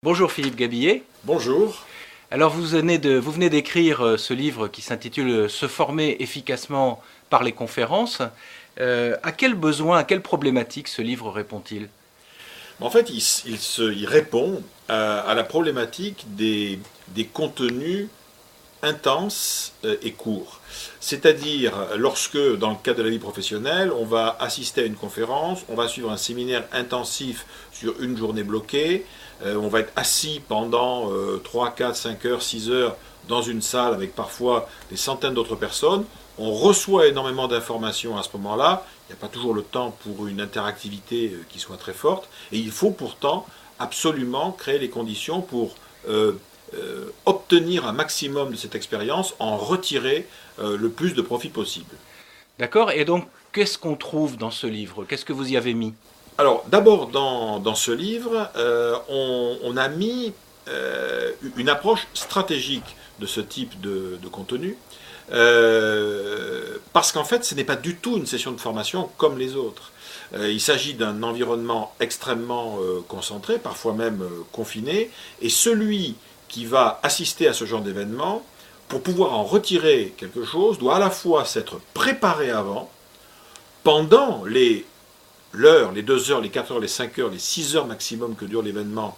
Bonjour Philippe Gabillet. Bonjour. Alors vous venez d'écrire ce livre qui s'intitule Se former efficacement par les conférences. À quel besoin, à quelle problématique ce livre répond-il? En fait, il répond à la problématique des contenus intenses et courts. C'est-à-dire, lorsque, dans le cadre de la vie professionnelle, on va assister à une conférence, on va suivre un séminaire intensif sur une journée bloquée, on va être assis pendant 3, 4, 5 heures, 6 heures dans une salle avec parfois des centaines d'autres personnes, on reçoit énormément d'informations à ce moment-là, il n'y a pas toujours le temps pour une interactivité qui soit très forte, et il faut pourtant absolument créer les conditions pour obtenir un maximum de cette expérience, en retirer le plus de profit possible. D'accord. Et donc, qu'est-ce qu'on trouve dans ce livre? Qu'est-ce que vous y avez mis? Alors, d'abord, dans ce livre, on a mis une approche stratégique de ce type de contenu, parce qu'en fait, ce n'est pas du tout une session de formation comme les autres. Il s'agit d'un environnement extrêmement concentré, parfois même confiné, et celui qui va assister à ce genre d'événement, pour pouvoir en retirer quelque chose, doit à la fois s'être préparé avant, pendant l'heure, les 2 heures, les 4 heures, les 5 heures, les 6 heures maximum que dure l'événement,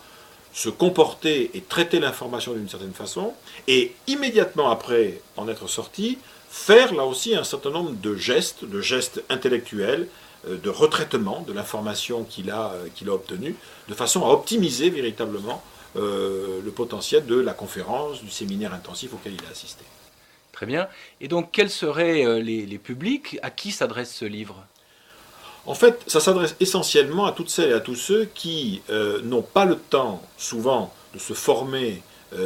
se comporter et traiter l'information d'une certaine façon, et immédiatement après en être sorti, faire là aussi un certain nombre de gestes intellectuels, de retraitement de l'information qu'il a obtenue, de façon à optimiser véritablement le potentiel de la conférence, du séminaire intensif auquel il a assisté. Très bien. Et donc, quels seraient les publics? À qui s'adresse ce livre? En fait, ça s'adresse essentiellement à toutes celles et à tous ceux qui n'ont pas le temps, souvent, de se former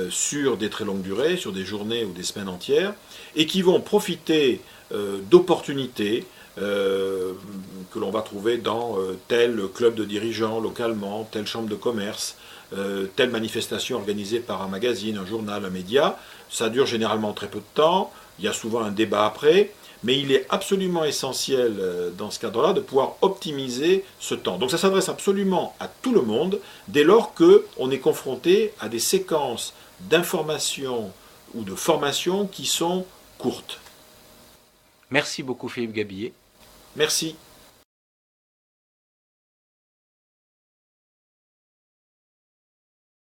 sur des très longues durées, sur des journées ou des semaines entières, et qui vont profiter d'opportunités que l'on va trouver dans tel club de dirigeants localement, telle chambre de commerce, telle manifestation organisée par un magazine, un journal, un média. Ça dure généralement très peu de temps, il y a souvent un débat après, mais il est absolument essentiel dans ce cadre-là de pouvoir optimiser ce temps. Donc ça s'adresse absolument à tout le monde dès lors qu'on est confronté à des séquences d'informations ou de formations qui sont courtes. Merci beaucoup Philippe Gabillet. Merci.